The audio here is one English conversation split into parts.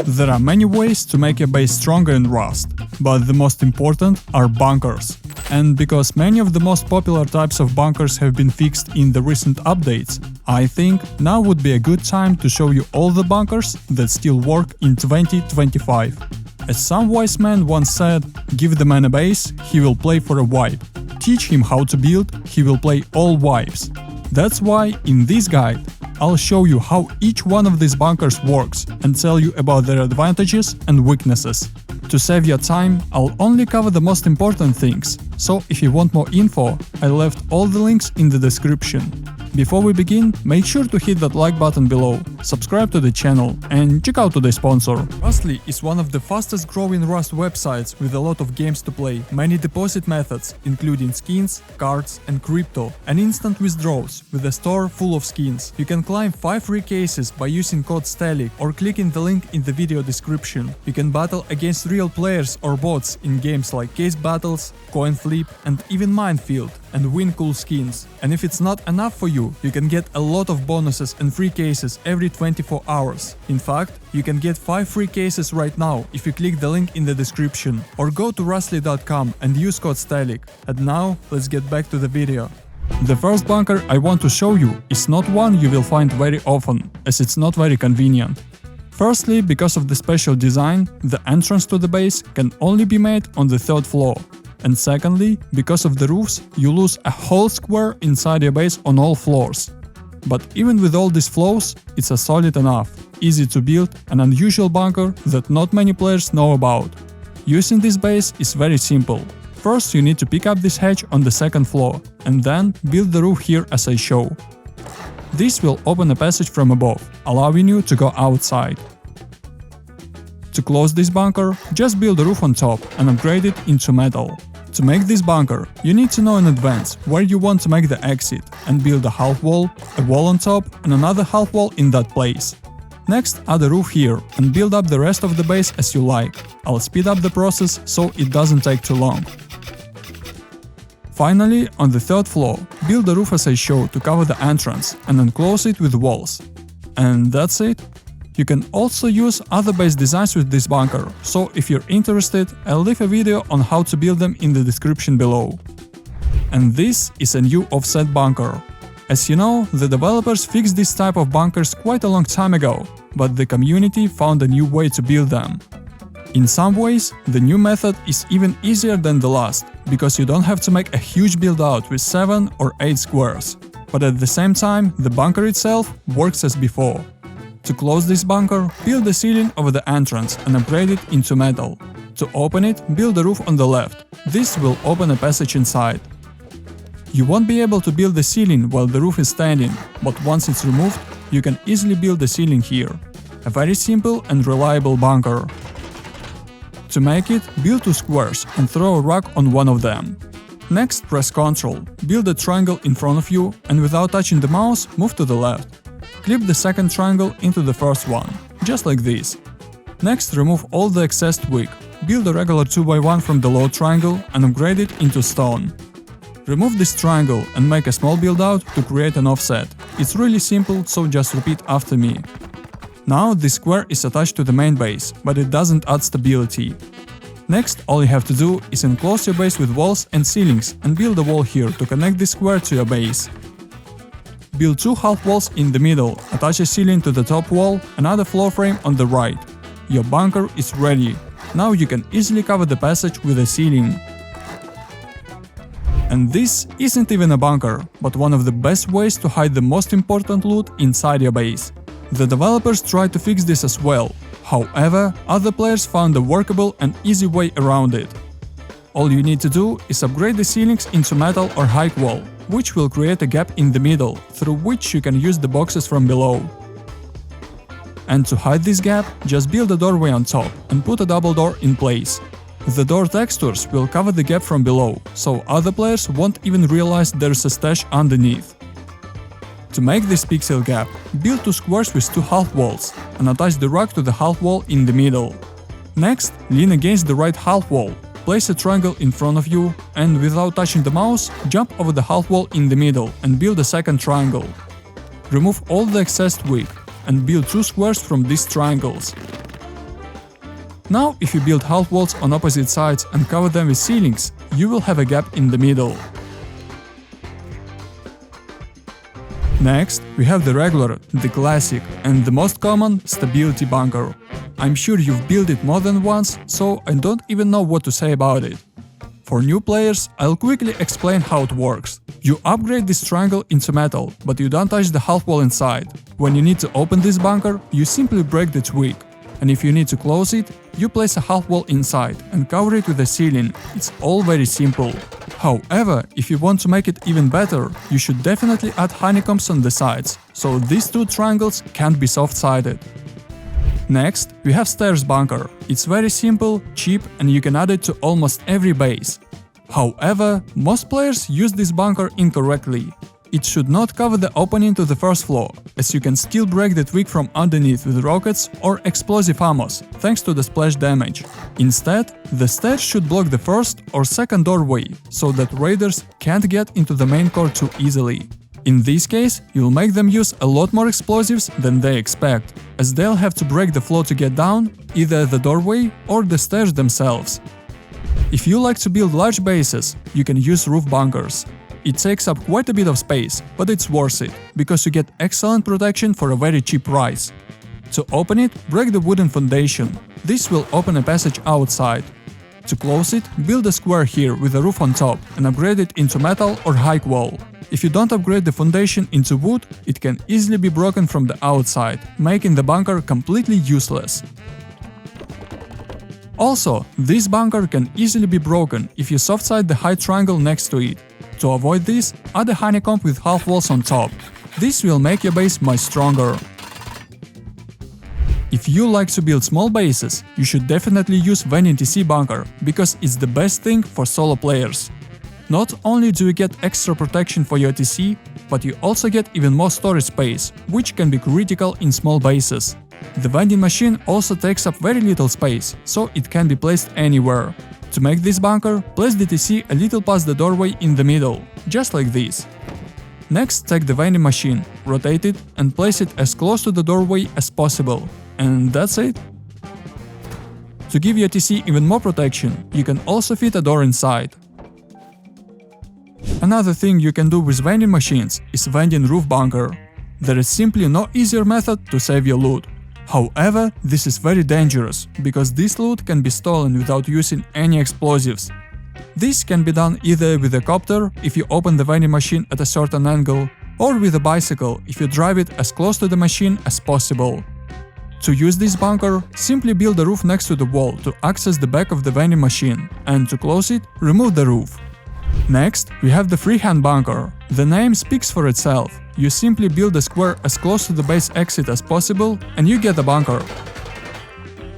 There are many ways to make a base stronger in Rust, but the most important are bunkers. And because many of the most popular types of bunkers have been fixed in the recent updates, I think now would be a good time to show you all the bunkers that still work in 2025. As some wise man once said, give the man a base, he will play for a wipe. Teach him how to build, he will play all wipes. That's why in this guide I'll show you how each one of these bunkers works and tell you about their advantages and weaknesses. To save your time, I'll only cover the most important things, so if you want more info, I left all the links in the description. Before we begin, make sure to hit that like button below, subscribe to the channel and check out today's sponsor. Rustly is one of the fastest growing Rust websites with a lot of games to play, many deposit methods including skins, cards and crypto, and instant withdrawals with a store full of skins. You can claim 5 free cases by using code STELIC or clicking the link in the video description. You can battle against real players or bots in games like Case Battles, Coin Flip and even Minefield and win cool skins. And if it's not enough for you can get a lot of bonuses and free cases every 24 hours. In fact, you can get 5 free cases right now if you click the link in the description or go to rustly.com and use code STELIC. And now, let's get back to the video. The first bunker I want to show you is not one you will find very often, as it's not very convenient. Firstly, because of the special design, the entrance to the base can only be made on the 3rd floor. And secondly, because of the roofs, you lose a whole square inside your base on all floors. But even with all these flaws, it's a solid enough, easy to build, an unusual bunker that not many players know about. Using this base is very simple. First you need to pick up this hatch on the 2nd floor, and then build the roof here as I show. This will open a passage from above, allowing you to go outside. To close this bunker, just build a roof on top and upgrade it into metal. To make this bunker, you need to know in advance where you want to make the exit and build a half wall, a wall on top and another half wall in that place. Next, add a roof here and build up the rest of the base as you like. I'll speed up the process so it doesn't take too long. Finally, on the 3rd floor, build the roof as I show to cover the entrance and enclose it with walls. And that's it. You can also use other base designs with this bunker, so if you're interested, I'll leave a video on how to build them in the description below. And this is a new offset bunker. As you know, the developers fixed this type of bunkers quite a long time ago, but the community found a new way to build them. In some ways, the new method is even easier than the last, because you don't have to make a huge build out with 7 or 8 squares. But at the same time, the bunker itself works as before. To close this bunker, build the ceiling over the entrance and upgrade it into metal. To open it, build a roof on the left. This will open a passage inside. You won't be able to build the ceiling while the roof is standing, but once it's removed, you can easily build the ceiling here. A very simple and reliable bunker. To make it, build 2 squares and throw a rock on one of them. Next, press Ctrl, build a triangle in front of you and without touching the mouse, move to the left. Clip the 2nd triangle into the 1st one, just like this. Next, remove all the excess twig. Build a regular 2x1 from the low triangle and upgrade it into stone. Remove this triangle and make a small build out to create an offset. It's really simple, so just repeat after me. Now this square is attached to the main base, but it doesn't add stability. Next, all you have to do is enclose your base with walls and ceilings and build a wall here to connect this square to your base. Build 2 half walls in the middle, attach a ceiling to the top wall, another floor frame on the right. Your bunker is ready. Now you can easily cover the passage with a ceiling. And this isn't even a bunker, but one of the best ways to hide the most important loot inside your base. The developers tried to fix this as well. However, other players found a workable and easy way around it. All you need to do is upgrade the ceilings into metal or high wall, which will create a gap in the middle, through which you can use the boxes from below. And to hide this gap, just build a doorway on top and put a double door in place. The door textures will cover the gap from below, so other players won't even realize there's a stash underneath. To make this pixel gap, build 2 squares with 2 half walls and attach the rock to the half wall in the middle. Next, lean against the right half wall. Place a triangle in front of you and, without touching the mouse, jump over the half wall in the middle and build a 2nd triangle. Remove all the excess twig and build 2 squares from these triangles. Now, if you build half walls on opposite sides and cover them with ceilings, you will have a gap in the middle. Next, we have the regular, the classic, and the most common stability bunker. I'm sure you've built it more than once, so I don't even know what to say about it. For new players, I'll quickly explain how it works. You upgrade this triangle into metal, but you don't touch the half wall inside. When you need to open this bunker, you simply break the twig. And if you need to close it, you place a half wall inside and cover it with a ceiling. It's all very simple. However, if you want to make it even better, you should definitely add honeycombs on the sides, so these two triangles can't be soft-sided. Next, we have stairs bunker. It's very simple, cheap, and you can add it to almost every base. However, most players use this bunker incorrectly. It should not cover the opening to the first floor, as you can still break the twig from underneath with rockets or explosive ammos, thanks to the splash damage. Instead, the stairs should block the first or second doorway, so that raiders can't get into the main core too easily. In this case, you'll make them use a lot more explosives than they expect, as they'll have to break the floor to get down, either the doorway or the stairs themselves. If you like to build large bases, you can use roof bunkers. It takes up quite a bit of space, but it's worth it, because you get excellent protection for a very cheap price. To open it, break the wooden foundation. This will open a passage outside. To close it, build a square here with a roof on top and upgrade it into metal or high wall. If you don't upgrade the foundation into wood, it can easily be broken from the outside, making the bunker completely useless. Also, this bunker can easily be broken if you soft-side the high triangle next to it. To avoid this, add a honeycomb with half walls on top. This will make your base much stronger. If you like to build small bases, you should definitely use Vending TC Bunker, because it's the best thing for solo players. Not only do you get extra protection for your TC, but you also get even more storage space, which can be critical in small bases. The vending machine also takes up very little space, so it can be placed anywhere. To make this bunker, place the TC a little past the doorway in the middle, just like this. Next, take the vending machine, rotate it and place it as close to the doorway as possible. And that's it. To give your TC even more protection, you can also fit a door inside. Another thing you can do with vending machines is vending roof bunker. There is simply no easier method to save your loot. However, this is very dangerous, because this loot can be stolen without using any explosives. This can be done either with a copter if you open the vending machine at a certain angle, or with a bicycle if you drive it as close to the machine as possible. To use this bunker, simply build a roof next to the wall to access the back of the vending machine, and to close it, remove the roof. Next, we have the Freehand Bunker. The name speaks for itself. You simply build a square as close to the base exit as possible and you get a bunker.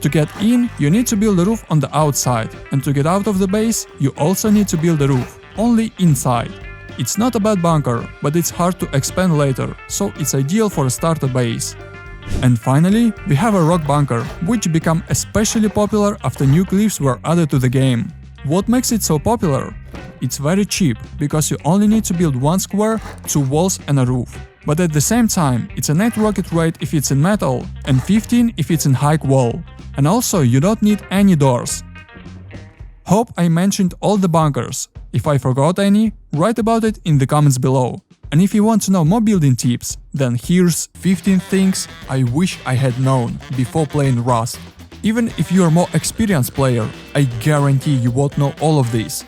To get in, you need to build a roof on the outside, and to get out of the base, you also need to build a roof, only inside. It's not a bad bunker, but it's hard to expand later, so it's ideal for a starter base. And finally, we have a rock bunker, which became especially popular after new cliffs were added to the game. What makes it so popular? It's very cheap, because you only need to build one square, two walls and a roof. But at the same time, it's a net rocket rate if it's in metal, and 15 if it's in high wall. And also, you don't need any doors. Hope I mentioned all the bunkers. If I forgot any, write about it in the comments below. And if you want to know more building tips, then here's 15 things I wish I had known before playing Rust. Even if you're a more experienced player, I guarantee you won't know all of these.